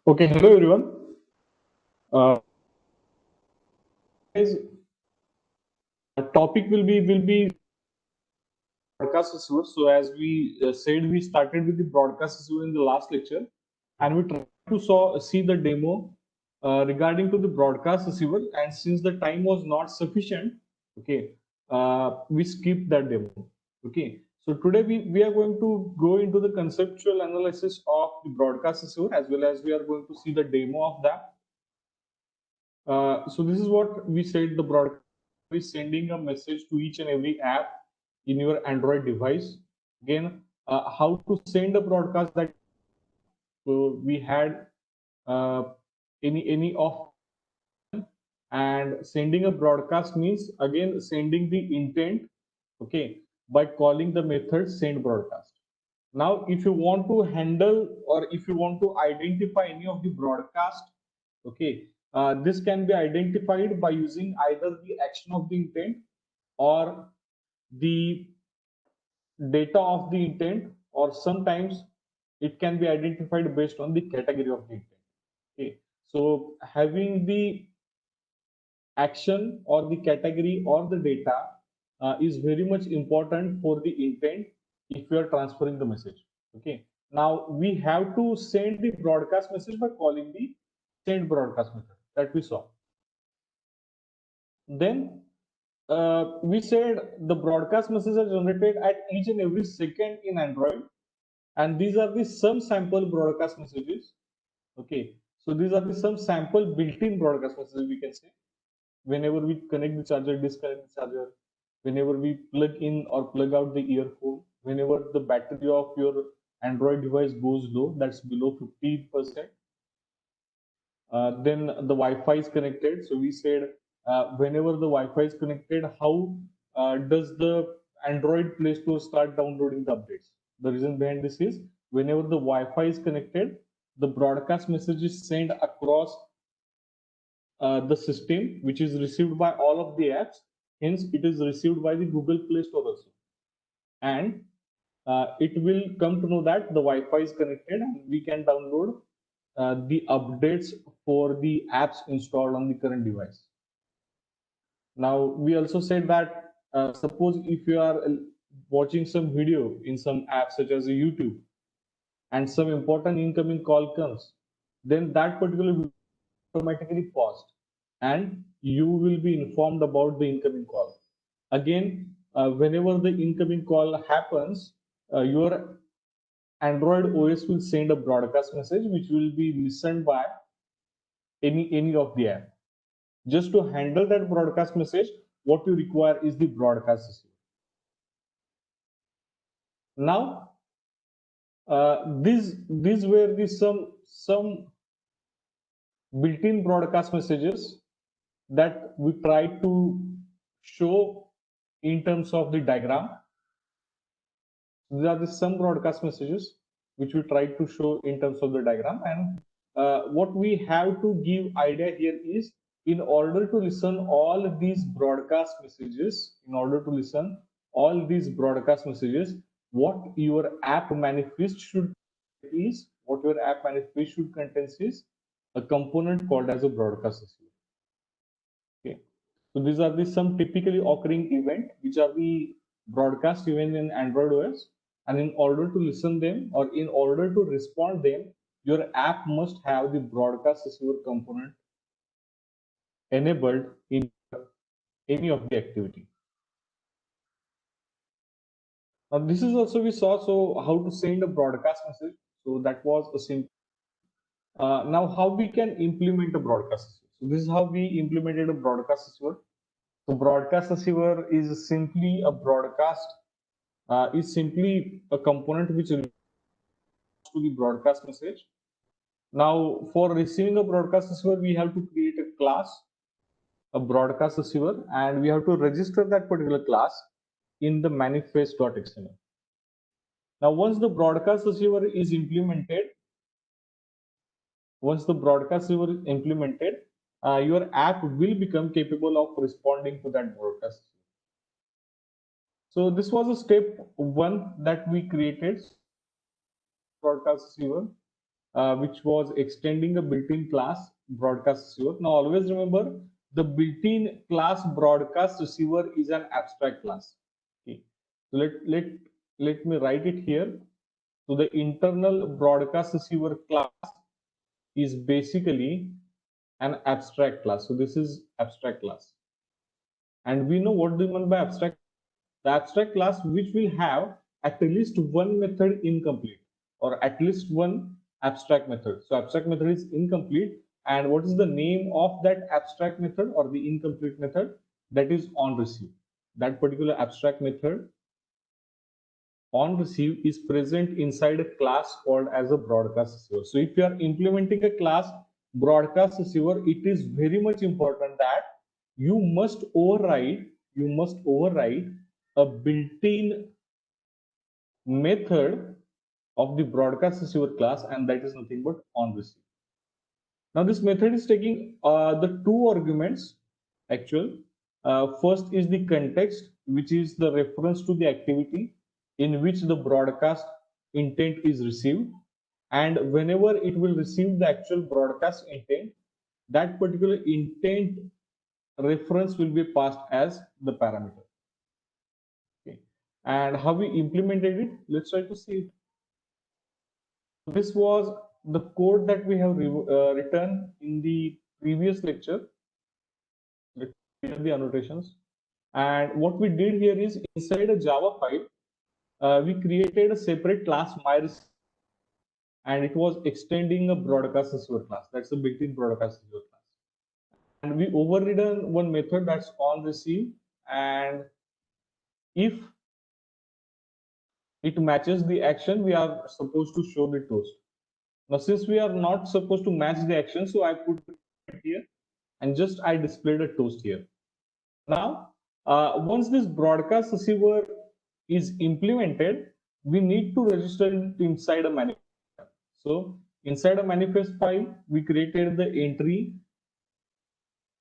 Okay, hello everyone. Uh, Today's topic will be broadcast receiver. So as we said, we started with the broadcast receiver in the last lecture, and we tried to see the demo regarding to the broadcast receiver. And since the time was not sufficient, okay, we skipped that demo. Okay, so today we are going to go into the conceptual analysis of the broadcast receiver as well as we are going to see the demo of that. So this is what we said, the broadcast is sending a message to each and every app in your Android device. Again, how to send a broadcast that we had uh, any of, and sending a broadcast means again sending the intent, okay, by calling the method send broadcast. Now, if you want to handle or if you want to identify any of the broadcast, okay, this can be identified by using either the action of the intent or the data of the intent, or sometimes it can be identified based on the category of the intent. Okay, so having the action or the category or the data is very much important for the intent if you are transferring the message. Okay, now we have to send the broadcast message by calling the send broadcast method that we saw. Then we said the broadcast messages are generated at each and every second in Android, and these are the some sample broadcast messages. Okay, so these are the some sample built-in broadcast messages, we can say. Whenever we connect the charger, disconnect the charger, whenever we plug in or plug out the earphone, whenever the battery of your Android device goes low, that's below 50%, then the Wi-Fi is connected. So we said whenever the Wi-Fi is connected, how does the Android Play Store start downloading the updates? The reason behind this is whenever the Wi-Fi is connected, the broadcast message is sent across the system, which is received by all of the apps. Hence, it is received by the Google Play Store also, and it will come to know that the Wi-Fi is connected, and we can download the updates for the apps installed on the current device. Now, we also said that suppose if you are watching some video in some app such as YouTube, and some important incoming call comes, then that particular video automatically paused and you will be informed about the incoming call. Again, whenever the incoming call happens, your Android OS will send a broadcast message which will be listened by any of the app. Just to handle that broadcast message, what you require is the broadcast receiver. Now, these were the some built-in broadcast messages that we try to show in terms of the diagram. These are the some broadcast messages which we try to show in terms of the diagram. And what we have to give idea here is, in order to listen all these broadcast messages, what your app manifest should is, what your app manifest should contains is a component called as a broadcast receiver. Okay. So these are the some typically occurring event which are the broadcast event in Android OS, and in order to listen them or in order to respond them, your app must have the broadcast receiver component enabled in any of the activity. Now this is also we saw so how to send a broadcast message. So that was a simple. Now how we can implement a broadcast receiver. So this is how we implemented a broadcast receiver. So broadcast receiver is simply a broadcast is simply a component which relates to the broadcast message. Now, for receiving a broadcast receiver, we have to create a class, a broadcast receiver, and we have to register that particular class in the manifest.xml. Now, once the broadcast receiver is implemented, your app will become capable of responding to that broadcast. So this was a step one that we created broadcast receiver. which was extending a built-in class broadcast receiver. Now always remember, the built-in class broadcast receiver is an abstract class. Okay, so let me write it here. So the internal broadcast receiver class is basically an abstract class. So this is abstract class, and we know what do you mean by abstract. The abstract class which will have at least one method incomplete, or at least one abstract method. So abstract method is incomplete, and what is the name of that abstract method or the incomplete method? That is on receive. That particular abstract method on receive is present inside a class called as a broadcast receiver. So if you are implementing a class broadcast receiver, it is very much important that you must override a built-in method of the broadcast receiver class, and that is nothing but on receive. Now this method is taking the two arguments actual. First is the context, which is the reference to the activity in which the broadcast intent is received, and whenever it will receive the actual broadcast intent, that particular intent reference will be passed as the parameter. Okay, and how we implemented it, let's try to see it. This was the code that we have written in the previous lecture. Let's clear the annotations. And what we did here is, inside a Java file, we created a separate class myReceiver, and it was extending a broadcast receiver class. That's a built-in broadcast receiver class. And we overridden one method, that's on receive, and if it matches the action, we are supposed to show the toast. Now, since we are not supposed to match the action, so I put it here, and just I displayed a toast here. Now, once this broadcast receiver is implemented, we need to register it inside a manifest. So inside a manifest file, we created the entry,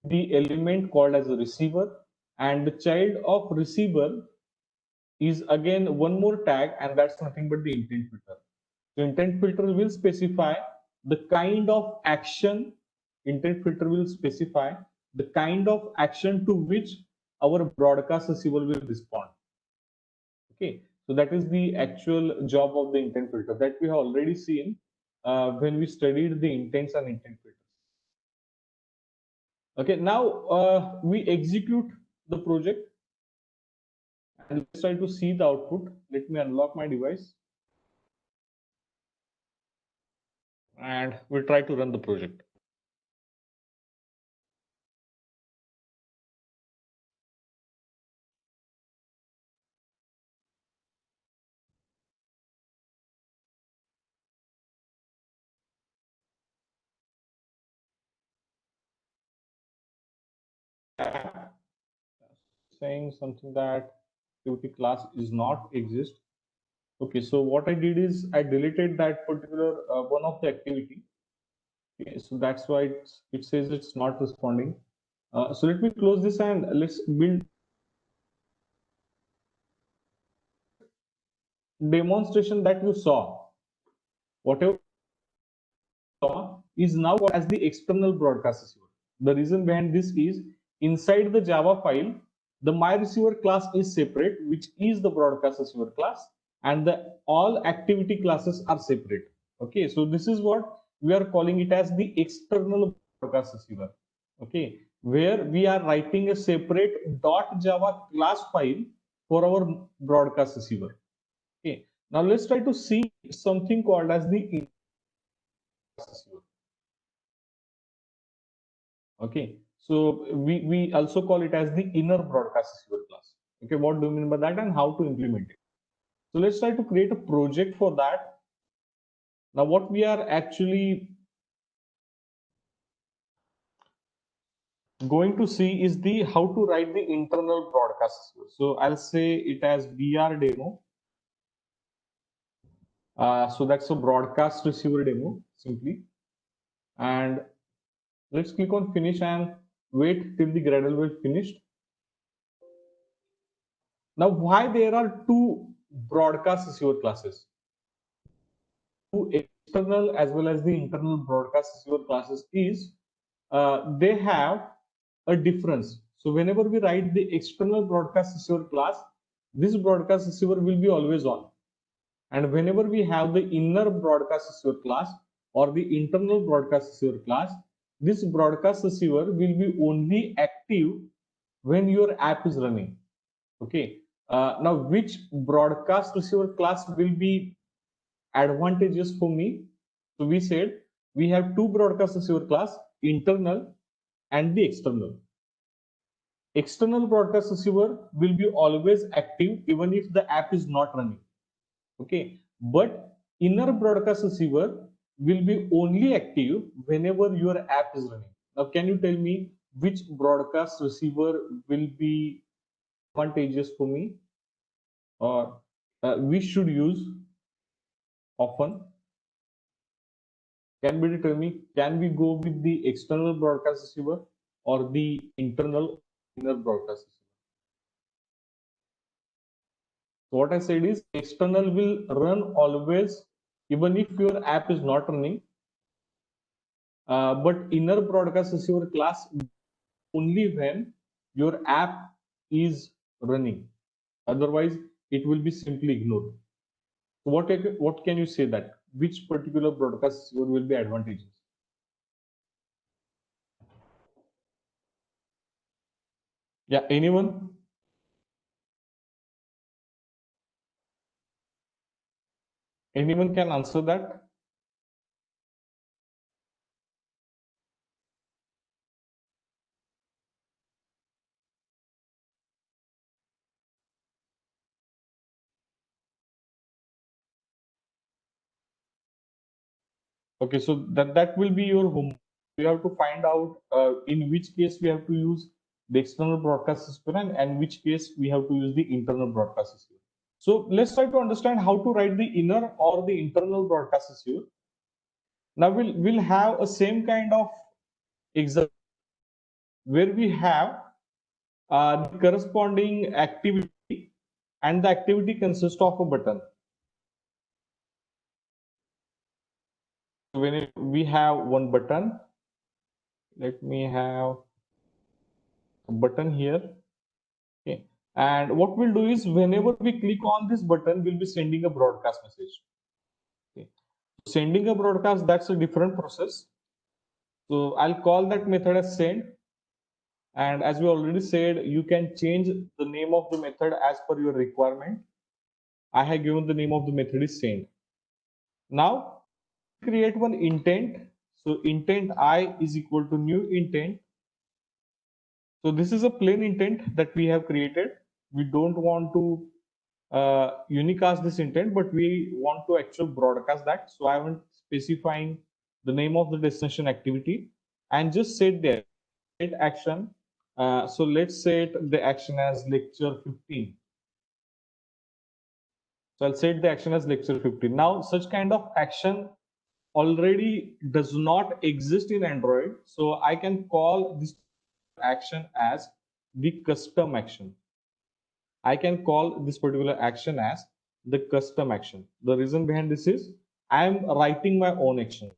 the element called as a receiver, and the child of receiver is again one more tag, and that's nothing but the intent filter. So intent filter will specify the kind of action, intent filter will specify the kind of action to which our broadcast receiver will respond. Okay, so that is the actual job of the intent filter that we have already seen when we studied the intents and intent filters. Okay, now we execute the project and let's try to see the output. Let me unlock my device and we'll try to run the project. Saying something that activity class is not exist. Okay, so what I did is I deleted that particular one of the activity. Okay, so that's why it says it's not responding. So let me close this and let's build demonstration that you saw. Whatever you saw is now as the external broadcast receiver. The reason behind this is, inside the Java file, the myReceiver class is separate, which is the broadcast receiver class, and the all activity classes are separate. Okay, so this is what we are calling it as the external broadcast receiver. Okay, where we are writing a separate .java class file for our broadcast receiver. Okay, now let's try to see something called as the receiver. Okay, so we also call it as the inner broadcast receiver class. Okay, what do you mean by that and how to implement it? So let's try to create a project for that. Now what we are actually going to see is the how to write the internal broadcast receiver. So I'll say it as BR demo. So that's a broadcast receiver demo simply, and let's click on finish and wait till the Gradle will finished. Now, why there are two broadcast receiver classes? Two external as well as the internal broadcast receiver classes is they have a difference. So whenever we write the external broadcast receiver class, this broadcast receiver will be always on. And whenever we have the inner broadcast receiver class or the internal broadcast receiver class, this broadcast receiver will be only active when your app is running. Okay. Now, which broadcast receiver class will be advantageous for me? So we said we have two broadcast receiver class, internal and the external. External broadcast receiver will be always active even if the app is not running. Okay, but inner broadcast receiver will be only active whenever your app is running. Now, can you tell me which broadcast receiver will be advantageous for me, or we should use often? Can you tell me, can we go with the external broadcast receiver or the internal inner broadcast receiver? So what I said is external will run always even if your app is not running, but inner broadcast receiver class only when your app is running. Otherwise, it will be simply ignored. So what can you say that which particular broadcast receiver will be advantageous? Yeah, anyone? Anyone can answer that? Okay, so that will be your home. You have to find out in which case we have to use the external broadcast receiver and which case we have to use the internal broadcast receiver. So let's try to understand how to write the inner or the internal broadcast receiver. Now we'll have a same kind of example where we have the corresponding activity, and the activity consists of a button. When we have one button, let me have a button here. Okay, and what we'll do is whenever we click on this button, we'll be sending a broadcast message. Okay, sending a broadcast, that's a different process. So I'll call that method as send. And as we already said, you can change the name of the method as per your requirement. I have given the name of the method is send. Now create one intent. So intent I is equal to new intent. So this is a plain intent that we have created. We don't want to unicast this intent, but we want to actually broadcast that. So I am specifying the name of the destination activity and just set the action. So let's set the action as lecture 15. So I'll set the action as lecture 15. Now such kind of action already does not exist in Android. So I can call this action as the custom action. I can call this particular action as the custom action. The reason behind this is I am writing my own action.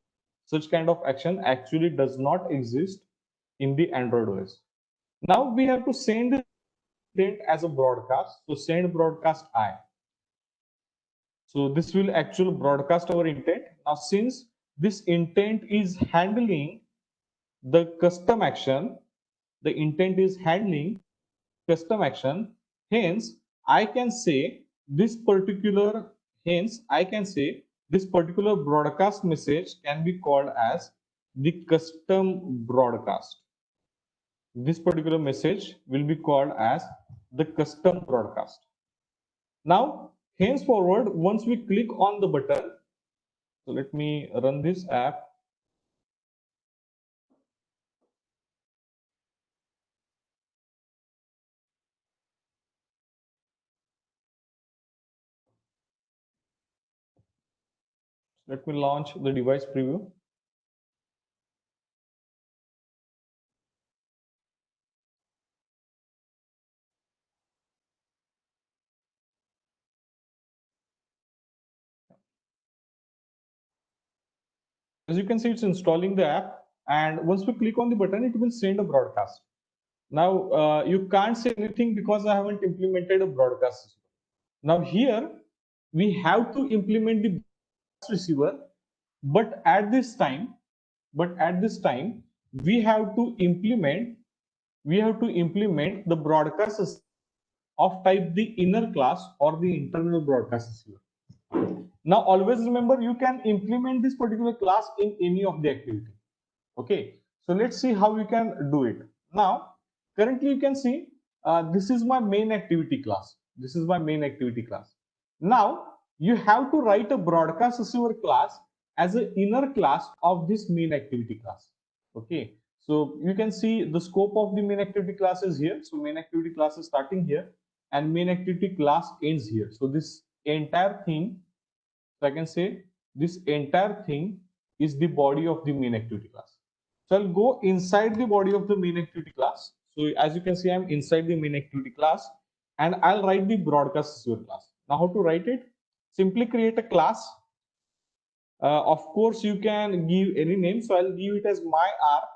Such kind of action actually does not exist in the Android OS. Now we have to send intent as a broadcast. So send broadcast I. So this will actually broadcast our intent. Now since this intent is handling the custom action, the intent is handling custom action, hence I can say this particular broadcast message can be called as the custom broadcast. This particular message will be called as the custom broadcast. Now henceforward, once we click on the button, so let me run this app. Let me launch the device preview. As you can see, it's installing the app, and once we click on the button, it will send a broadcast. Now you can't say anything because I haven't implemented a broadcast receiver. Now here we have to implement the receiver, but at this time, we have to implement the broadcast system of type the inner class or the internal broadcast receiver. Now always remember, you can implement this particular class in any of the activity. Okay, so let's see how you can do it. Now currently you can see this is my main activity class. Now you have to write a broadcast receiver class as an inner class of this main activity class. Okay, so you can see the scope of the main activity class is here. So main activity class is starting here and main activity class ends here. So this entire thing, so I can say this entire thing is the body of the main activity class. So I'll go inside the body of the main activity class. So as you can see, I'm inside the main activity class and I'll write the broadcast receiver class. Now how to write it? Simply create a class. Of course, you can give any name. So I'll give it as my R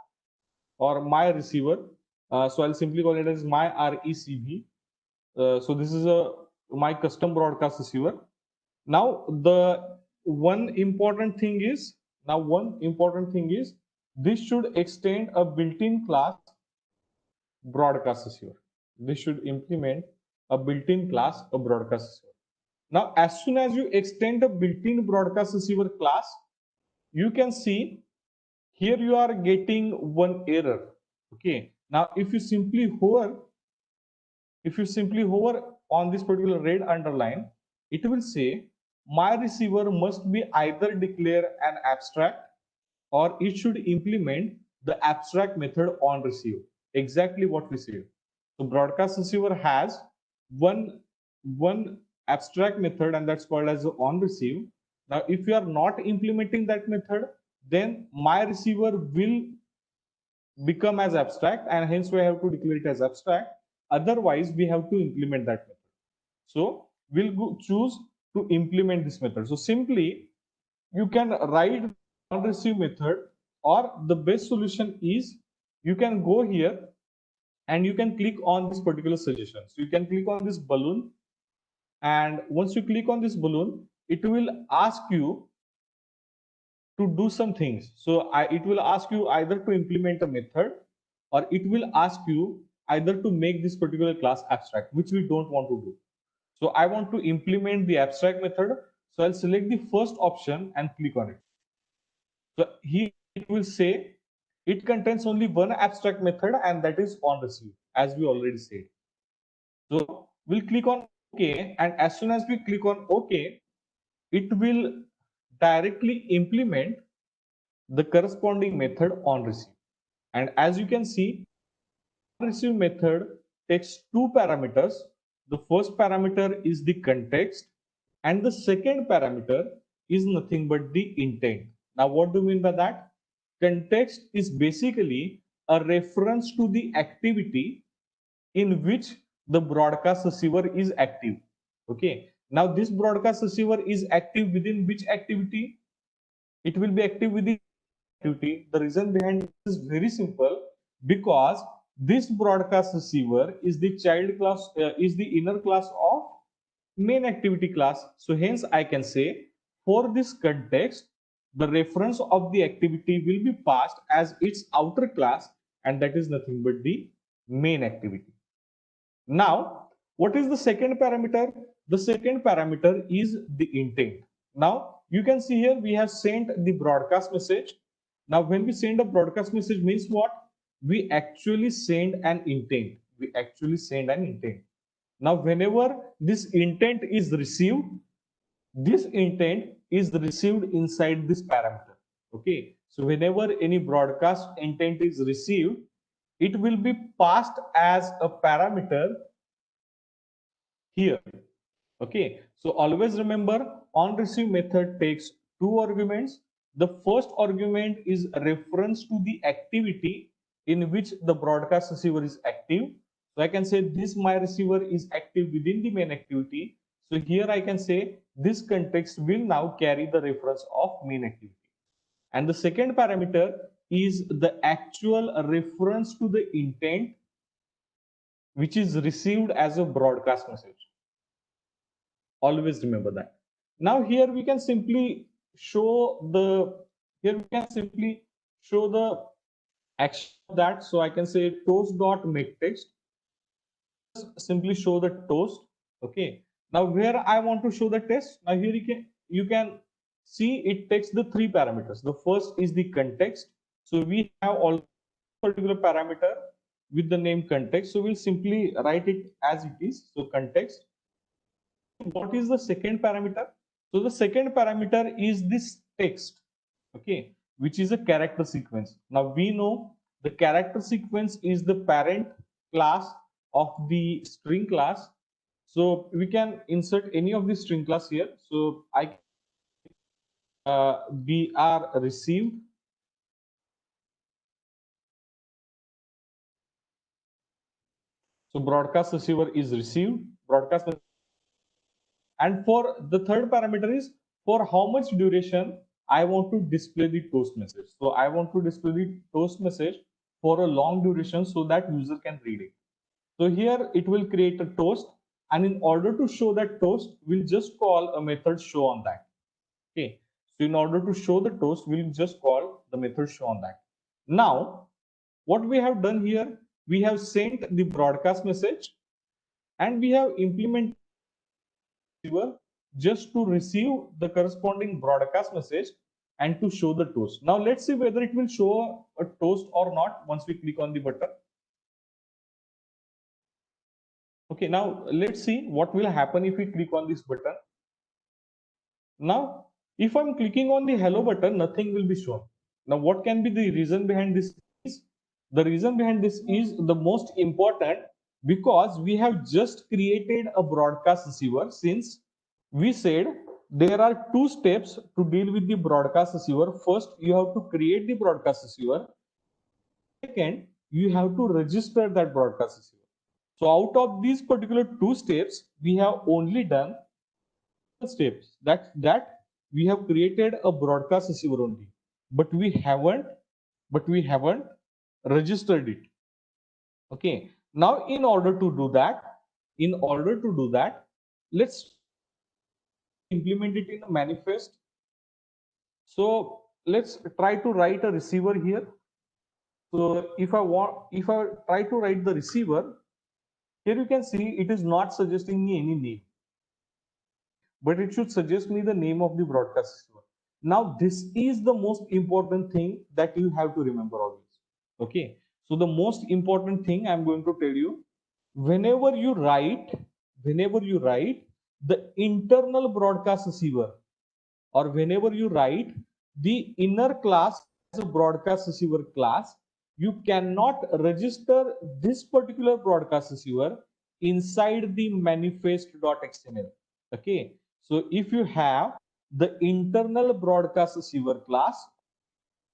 or my receiver. So I'll simply call it as my RECV. So this is my custom broadcast receiver. Now one important thing is this should extend a built-in class broadcast receiver. This should implement a built-in class of broadcast receiver. Now as soon as you extend a built-in broadcast receiver class, you can see here you are getting one error. Okay, now if you simply hover on this particular red underline, it will say my receiver must be either declare an abstract or it should implement the abstract method on receive. Exactly what we said. So broadcast receiver has one abstract method, and that's called as on receive. Now if you are not implementing that method, then my receiver will become as abstract, and hence we have to declare it as abstract. Otherwise we have to implement that method. So we'll choose to implement this method. So simply you can write on receive method, or the best solution is you can go here and you can click on this particular suggestion. So you can click on this balloon, and once you click on this balloon, it will ask you to do some things. So it will ask you either to implement a method, or it will ask you either to make this particular class abstract, which we don't want to do. So I want to implement the abstract method. So I'll select the first option and click on it. So here it will say it contains only one abstract method, and that is on receive, as we already said. So we'll click on OK, and as soon as we click on OK, it will directly implement the corresponding method on receive. And as you can see, on receive method takes two parameters. The first parameter is the context, and the second parameter is nothing but the intent. Now what do you mean by that? Context is basically a reference to the activity in which the broadcast receiver is active. Okay, now this broadcast receiver is active within which activity? It will be active within activity. The reason behind this is very simple, because this broadcast receiver is the child class, is the inner class of main activity class. So hence I can say, for this context, the reference of the activity will be passed as its outer class, and that is nothing but the main activity. Now what is the second parameter? The second parameter is the intent. Now you can see here we have sent the broadcast message. Now when we send a broadcast message means what? We actually send an intent. Now whenever this intent is received, this intent is received inside this parameter. Okay, so whenever any broadcast intent is received, it will be passed as a parameter here. Okay, so always remember, on receive method takes two arguments. The first argument is a reference to the activity in which the broadcast receiver is active. So I can say this my receiver is active within the main activity. So here I can say this context will now carry the reference of main activity. And the second parameter is the actual reference to the intent which is received as a broadcast message. Always remember that. Now here we can simply show the action of that. So I can say toast.makeText, simply show the toast. Okay. Now where I want to show the test, now here you can see it takes the three parameters. The first is the context. So we have all particular parameter with the name context. So we'll simply write it as it is. So context. What is the second parameter? So the second parameter is this text, okay, which is a character sequence. Now we know the character sequence is the parent class of the string class. So we can insert any of the string class here. So I we are received. So broadcast receiver is received. Broadcast, and for the third parameter is for how much duration I want to display the toast message. So I want to display the toast message for a long duration so that user can read it. So here it will create a toast, and in order to show that toast, we'll just call a method show on that. Okay. So in order to show the toast, we'll just call the method show on that. Now, what we have done here, we have sent the broadcast message and we have implemented just to receive the corresponding broadcast message and to show the toast. Now let's see whether it will show a toast or not once we click on the button. Okay, now let's see what will happen if we click on this button. Now, if I'm clicking on the hello button, nothing will be shown. Now, what can be the reason behind this? The reason behind this is the most important, because we have just created a broadcast receiver. Since we said there are two steps to deal with the broadcast receiver. First, you have to create the broadcast receiver. Second, you have to register that broadcast receiver. So out of these particular two steps, we have only done steps that we have created a broadcast receiver only, but we haven't registered it. Okay, now in order to do that, let's implement it in a manifest. So let's try to write a receiver here. So if I try to write the receiver, here you can see it is not suggesting me any name, but it should suggest me the name of the broadcast receiver. Now this is the most important thing that you have to remember always. Okay, so the most important thing I'm going to tell you, whenever you write the internal broadcast receiver, or whenever you write the inner class as a broadcast receiver class, you cannot register this particular broadcast receiver inside the manifest.xml. Okay, so if you have the internal broadcast receiver class,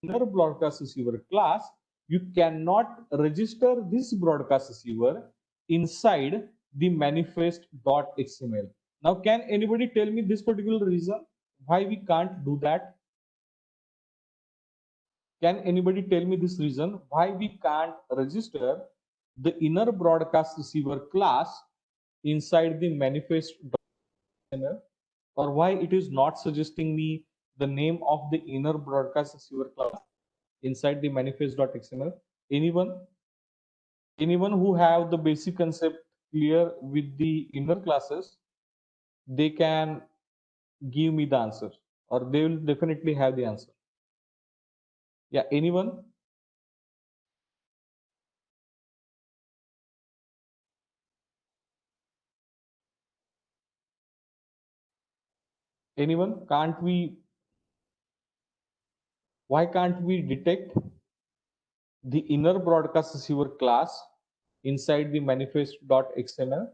inner broadcast receiver class, you cannot register this broadcast receiver inside the manifest.xml. Now, can anybody tell me this particular reason why we can't do that? Can anybody tell me this reason why we can't register the inner broadcast receiver class inside the manifest.xml, or why it is not suggesting me the name of the inner broadcast receiver class inside the manifest.xml? Anyone who have the basic concept clear with the inner classes, they can give me the answer, or they will definitely have the answer. Yeah, anyone? Anyone? Why can't we detect the inner broadcast receiver class inside the manifest.xml?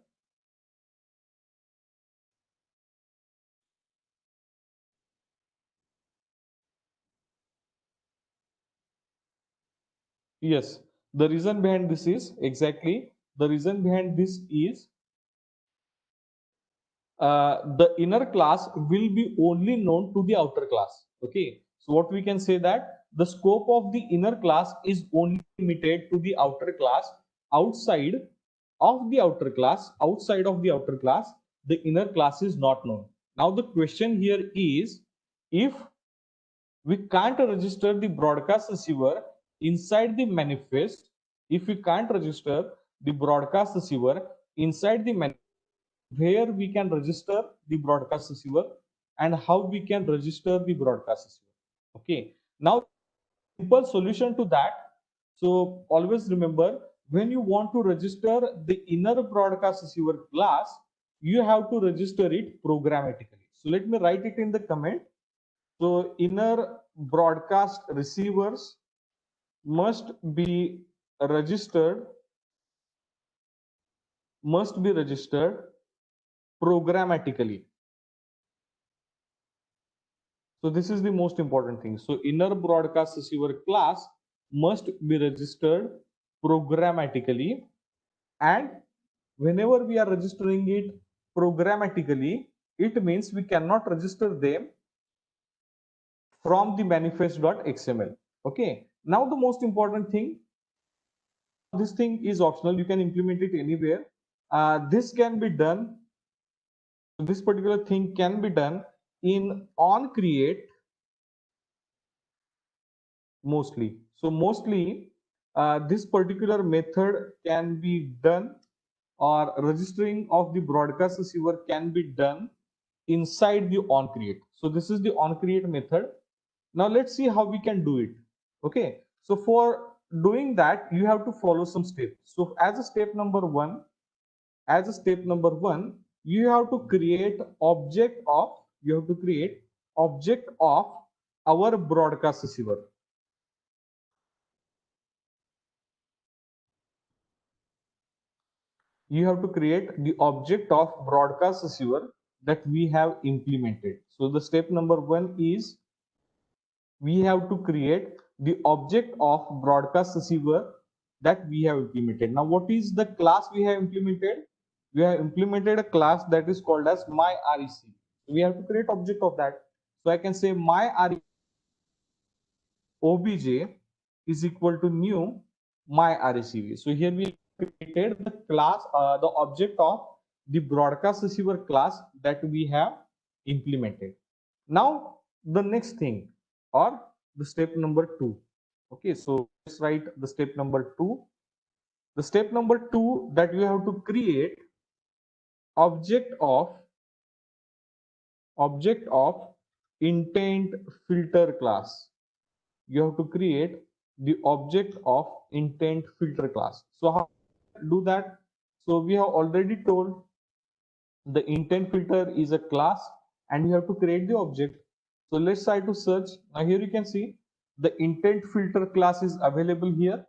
Yes, the reason behind this is the inner class will be only known to the outer class. Okay, So what we can say that the scope of the inner class is only limited to the outer class. Outside of the outer class, the inner class is not known. Now the question here is, if we can't register the broadcast receiver inside the manifest, if we can't register the broadcast receiver inside the manifest, where we can register the broadcast receiver and how we can register the broadcast receiver. Okay, now simple solution to that. So always remember, when you want to register the inner broadcast receiver class, you have to register it programmatically. So let me write it in the comment. So inner broadcast receivers must be registered programmatically. So this is the most important thing. So inner broadcast receiver class must be registered programmatically, and whenever we are registering it programmatically, it means we cannot register them from the manifest.xml. Okay, now the most important thing, this thing is optional, you can implement it anywhere. This can be done, this particular thing can be done in on create mostly. So mostly this particular method can be done, or registering of the broadcast receiver can be done inside the on create. So this is the on create method. Now let's see how we can do it. Okay, so for doing that you have to follow some steps. So as a step number one, you have to create object of our broadcast receiver. You have to create the object of broadcast receiver that we have implemented. So the step number one is we have to create the object of broadcast receiver that we have implemented. Now what is the class we have implemented? We have implemented a class that is called as myREC. We have to create object of that. So I can say myREC obj is equal to new myRECV. So here we created the class, the object of the broadcast receiver class that we have implemented. Now the next thing, or the step number two. Okay, so let's write the step number two. The step number two, that we have to create object of intent filter class. You have to create the object of intent filter class. So how do that? So we have already told the intent filter is a class and you have to create the object. So let's try to search. Now here you can see the intent filter class is available here,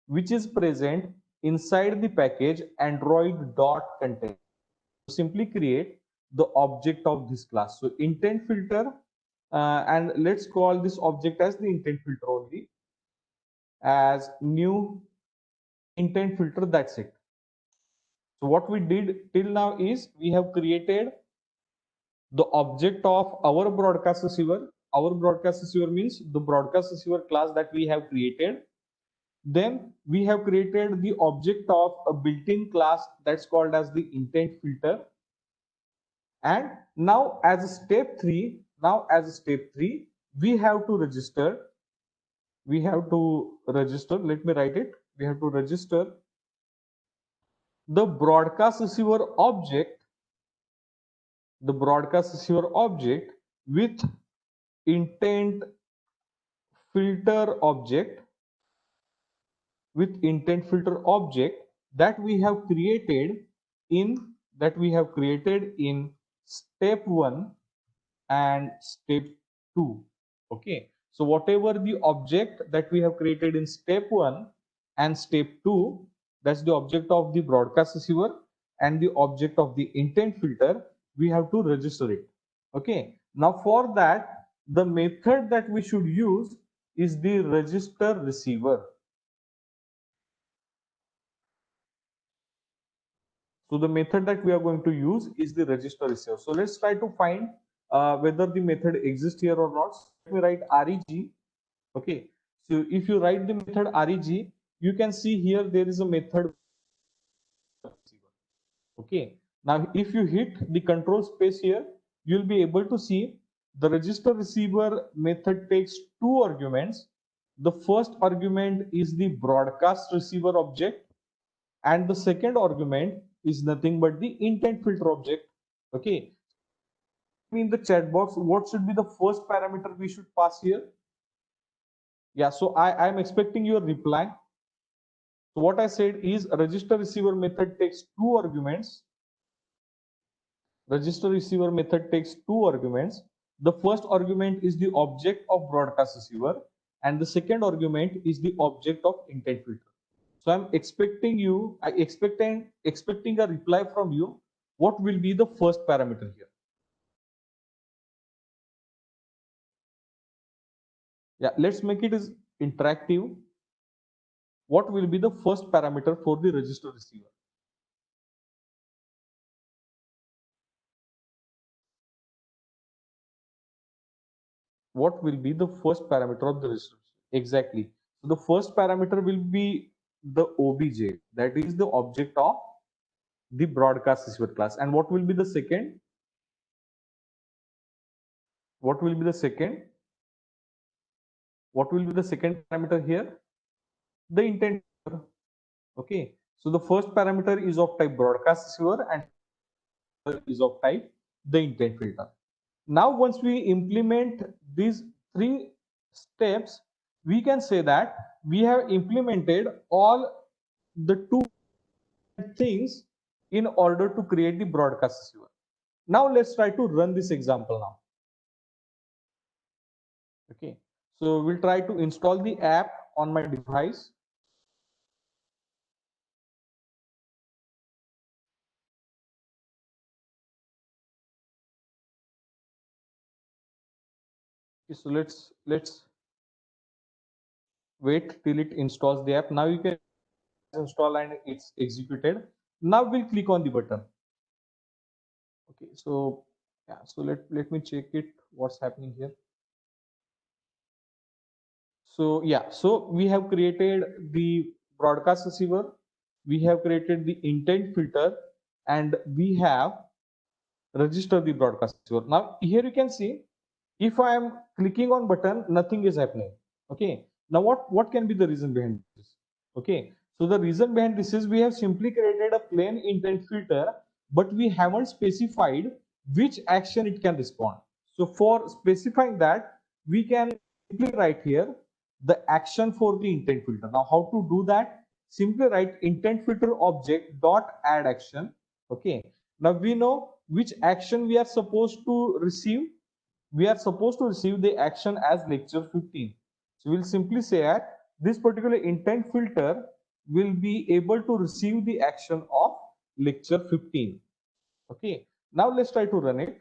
which is present inside the package android.content. Simply create the object of this class. So intent filter, and let's call this object as the intent filter only, as new intent filter. That's it. So what we did till now is we have created the object of our broadcast receiver. Our broadcast receiver means the broadcast receiver class that we have created. Then we have created the object of a built-in class that's called as the intent filter. And now as a step three, we have to register. Let me write it. We have to register the broadcast receiver object with intent filter object that we have created in step 1 and step 2. Okay, so whatever the object that we have created in step 1 and step 2, that's the object of the broadcast receiver and the object of the intent filter, we have to register it. Okay, now for that, the method that we should use is the register receiver. So the method that we are going to use is the register receiver. So let's try to find whether the method exists here or not. Let me write reg. Okay, so if you write the method reg, you can see here there is a method. Okay, now if you hit the control space here, you'll be able to see the register receiver method takes two arguments. The first argument is the broadcast receiver object, and the second argument is nothing but the intent filter object. Okay, in the chat box, what should be the first parameter we should pass here? Yeah, so I am expecting your reply. So what I said is register receiver method takes two arguments. Register receiver method takes two arguments. The first argument is the object of broadcast receiver, and the second argument is the object of intent filter. So I'm expecting expecting a reply from you. What will be the first parameter here? Yeah, let's make it as interactive. What will be the first parameter for the register receiver? What will be the first parameter of the register? Exactly. So the first parameter will be the OBJ, that is the object of the broadcast receiver class. And what will be the second? What will be the second? What will be the second parameter here? The intent. Okay. So the first parameter is of type broadcast receiver and is of type the intent filter. Now, once we implement these three steps, we can say that we have implemented all the two things in order to create the broadcast receiver. Now, let's try to run this example now. Okay, so we'll try to install the app on my device. Okay, so let's wait till it installs the app. Now you can install and it's executed. Now we'll click on the button. Okay, so yeah, so let me check it what's happening here. So yeah, so we have created the broadcast receiver, we have created the intent filter, and we have registered the broadcast receiver. Now here you can see, if I am clicking on button, nothing is happening. Okay, now what can be the reason behind this? Okay, so the reason behind this is we have simply created a plain intent filter, but we haven't specified which action it can respond. So for specifying that, we can simply write here the action for the intent filter. Now how to do that? Simply write intent filter object dot add action. Okay, now we know which action we are supposed to receive. We are supposed to receive the action as lecture 15. So we'll simply say that this particular intent filter will be able to receive the action of lecture 15. Okay, now let's try to run it.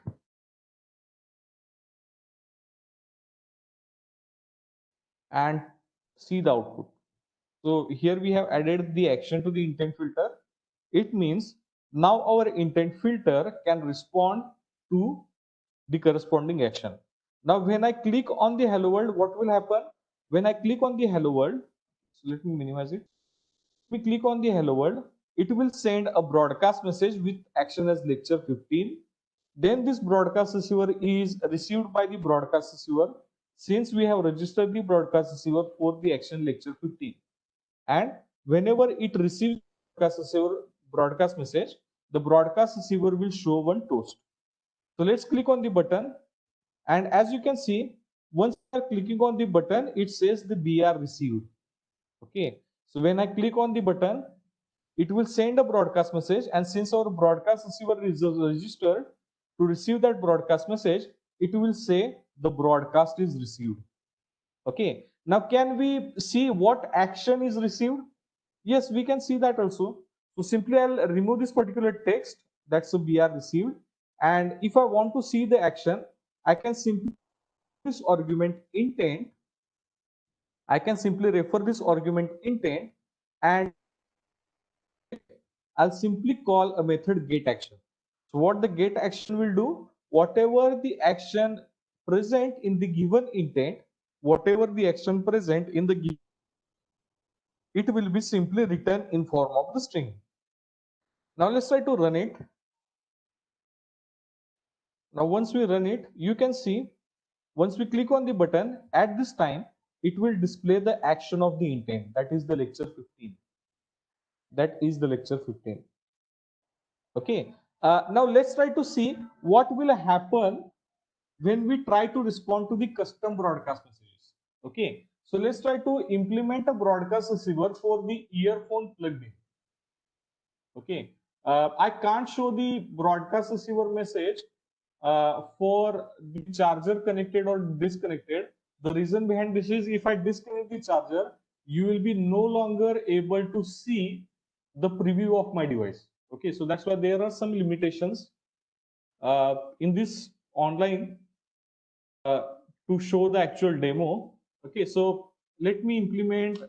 And see the output. So here we have added the action to the intent filter. It means now our intent filter can respond to the corresponding action. Now when I click on the hello world, what will happen? When I click on the hello world, so let me minimize it. We click on the hello world, it will send a broadcast message with action as lecture 15. Then this broadcast receiver is received by the broadcast receiver, since we have registered the broadcast receiver for the action lecture 15. And whenever it receives broadcast receiver broadcast message, the broadcast receiver will show one toast. So let's click on the button, and as you can see, once you are clicking on the button, it says the BR received. Okay, so when I click on the button, it will send a broadcast message, and since our broadcast receiver is registered to receive that broadcast message, it will say the broadcast is received. Okay, now can we see what action is received? Yes, we can see that also. So simply I'll remove this particular text, that's a BR received, and if I want to see the action, I can simply this argument intent. I can simply refer this argument intent, and I'll simply call a method get action. So what the get action will do, whatever the action present in the given intent, whatever the action present in the given, it will be simply written in form of the string. Now let's try to run it. Now once we run it, you can see once we click on the button, at this time it will display the action of the intent, that is the lecture 15. That is the lecture 15. Okay. Now let's try to see what will happen when we try to respond to the custom broadcast messages. Okay. So let's try to implement a broadcast receiver for the earphone plugged in. Okay. I can't show the broadcast receiver message for the charger connected or disconnected. The reason behind this is if I disconnect the charger, you will be no longer able to see the preview of my device. Okay, so that's why there are some limitations in this online to show the actual demo. Okay, so let me implement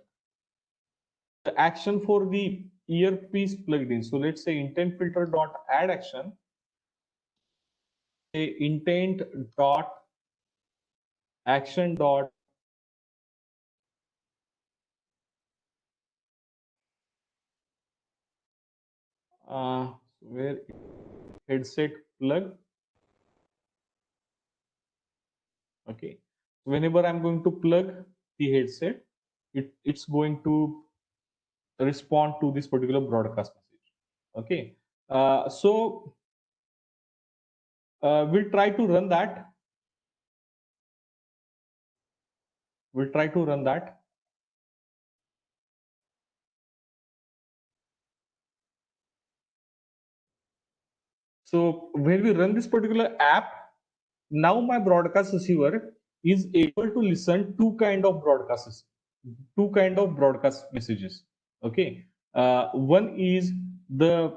the action for the earpiece plugged in. So let's say intent filter dot add action. Say intent dot action dot where headset plug. Okay, whenever I'm going to plug the headset, it's going to respond to this particular broadcast message. Okay, so we'll try to run that. We'll try to run that. So when we run this particular app, now my broadcast receiver is able to listen two kind of broadcast messages. Okay, one is the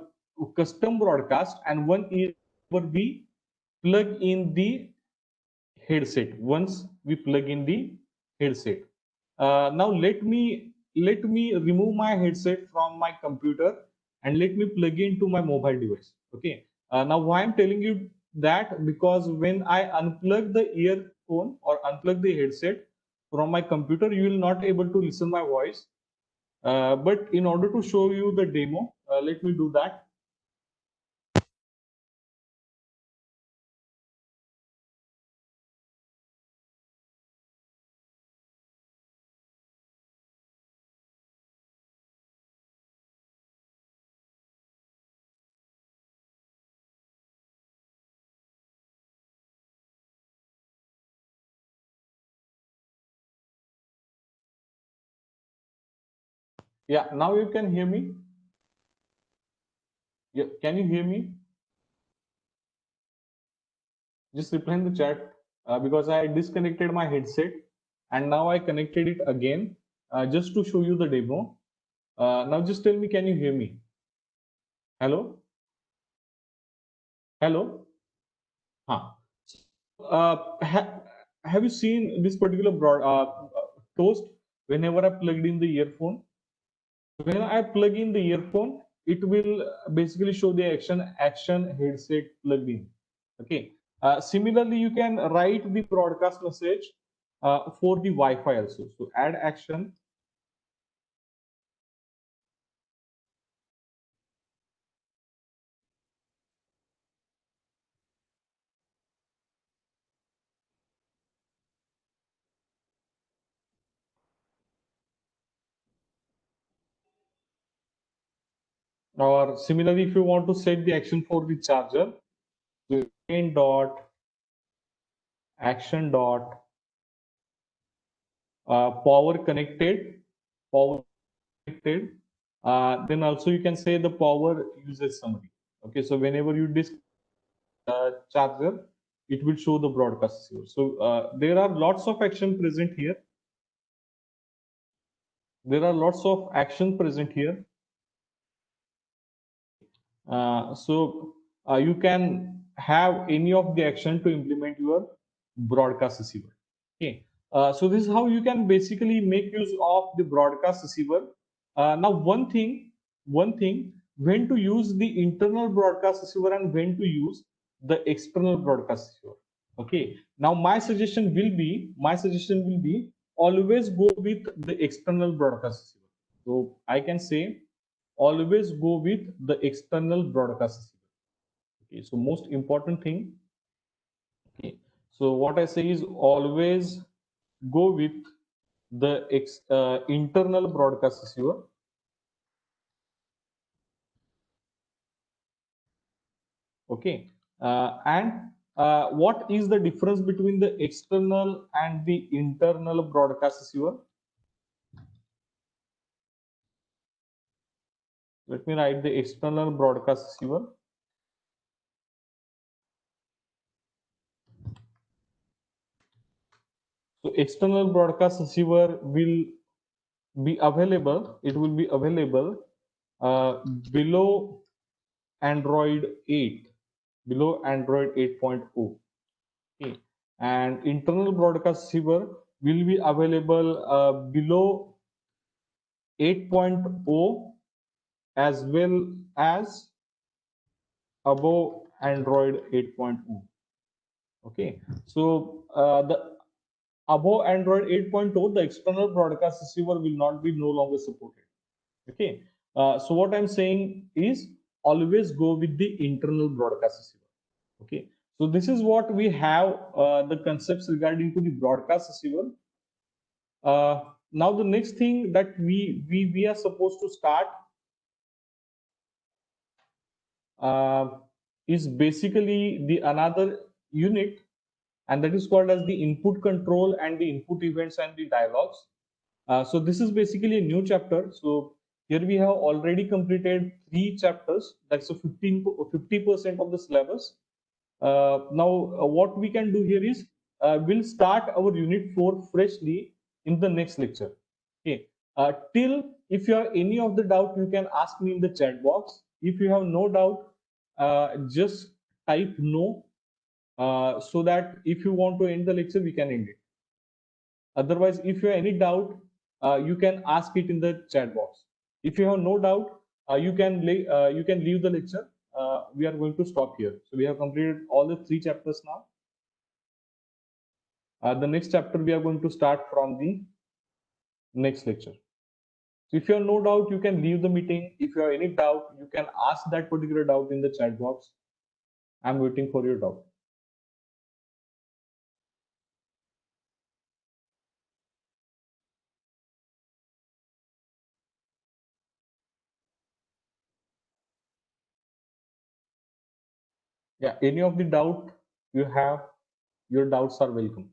custom broadcast, and one is where we plug in the headset. Once we plug in the headset, now let me remove my headset from my computer and let me plug into my mobile device. Okay, now why I'm telling you that, because when I unplug the earphone or unplug the headset from my computer, you will not able to listen my voice. But in order to show you the demo, let me do that. Yeah, now you can hear me. Yeah, can you hear me? Just reply in the chat, because I disconnected my headset and now I connected it again, just to show you the demo. Now just tell me, can you hear me? Hello? Hello? Huh. Have you seen this particular toast whenever I plugged in the earphone? When I plug in the earphone, it will basically show the action headset plugged in. Okay. Similarly, you can write the broadcast message for the Wi-Fi also. So add action. Or similarly, if you want to set the action for the charger, so dot action dot power connected, power connected. Then also you can say the power usage summary. Okay, so whenever you charger, it will show the broadcast receiver. So there are lots of action present here. There are lots of action present here. So you can have any of the action to implement your broadcast receiver. Okay. So this is how you can basically make use of the broadcast receiver. Now one thing, when to use the internal broadcast receiver and when to use the external broadcast receiver. Okay. Now my suggestion will be always go with the external broadcast receiver. So I can say always go with the external broadcast receiver. Okay. So most important thing. Okay. So what I say is always go with the internal broadcast receiver. Okay. And what is the difference between the external and the internal broadcast receiver? Let me write the external broadcast receiver. So external broadcast receiver will be available. It will be available below Android 8, below Android 8.0. Okay. And internal broadcast receiver will be available below 8.0 as well as above Android 8.0. Okay. So the above Android 8.0, the external broadcast receiver will not be no longer supported. Okay. So what I'm saying is always go with the internal broadcast receiver. Okay. So this is what we have the concepts regarding to the broadcast receiver. Now the next thing that we are supposed to start uh, is basically the another unit, and that is called as the input control and the input events and the dialogues. So this is basically a new chapter. So here we have already completed 3 chapters. That's a 50% of the syllabus. Now what we can do here is we'll start our unit 4 freshly in the next lecture. Okay. Till if you have any of the doubt, you can ask me in the chat box. If you have no doubt, just type no, so that if you want to end the lecture, we can end it. Otherwise, if you have any doubt, you can ask it in the chat box. If you have no doubt, you can leave the lecture. We are going to stop here. So we have completed all the 3 chapters now. The next chapter we are going to start from the next lecture. So if you have no doubt, you can leave the meeting. If you have any doubt, you can ask that particular doubt in the chat box. I'm waiting for your doubt. Yeah, any of the doubt you have, your doubts are welcome.